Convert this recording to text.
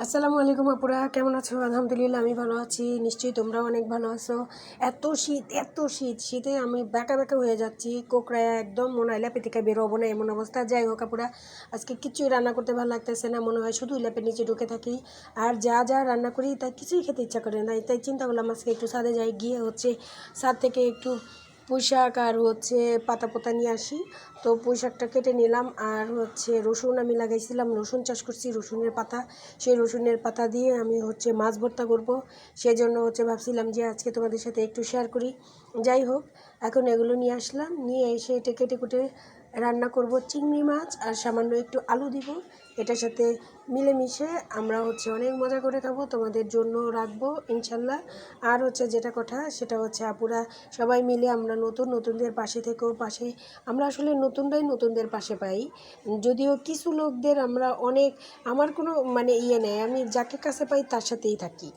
আসসালামু আলাইকুম আপুরা, কেমন আছো? আলহামদুলিল্লাহ আমি ভালো আছি। নিশ্চয়ই তোমরাও অনেক ভালো আছো। এত শীত শীতে আমি ব্যাকা ব্যাকা হয়ে যাচ্ছি, কোকড়ায় একদম মনে হয় ল্যাপে থেকে বেরোবো না এমন অবস্থা। যাই হোক আপুরা, আজকে কিছুই রান্না করতে ভালো লাগতেছে না, মনে হয় শুধু ল্যাপের নিচে ঢুকে থাকি। আর যা যা রান্না করি তাই কিছুই খেতে ইচ্ছা করে না। তাই চিন্তা করলাম আজকে একটু ছাদে যাই, গিয়ে ছাদ থেকে একটু পুঁই শাক আর পাতা পোতা নিয়ে আসি। তো পুঁই শাকটা কেটে নিলাম, আর রসুন আমি লাগাইছিলাম, রসুন চাষ করছি, রসুনের পাতা। সেই রসুনের পাতা দিয়ে আমি মাছ ভর্তা করব। সেজন্য ভাবছিলাম যে আজকে তোমাদের সাথে একটু শেয়ার করি। যাই হোক, এখন এগুলো নিয়ে আসলাম, নিয়ে এসে এটা কেটে কুটে রান্না করব। চিংড়ি মাছ আর সামান্য একটু আলু দিব, এটার সাথে মিলেমিশে আমরা অনেক মজা করে খাবো, তোমাদের জন্য রাখবো ইনশাল্লাহ। আর যেটা কথা সেটা আপুরা সবাই মিলে আমরা নতুনদের পাশে থেকেও আমরা আসলে নতুনরাই নতুনদের পাশে পাই। যদিও কিছু লোকদের আমরা অনেক, আমার কোনো ইয়ে নেই, আমি যাকে কাছে পাই তার সাথেই থাকি।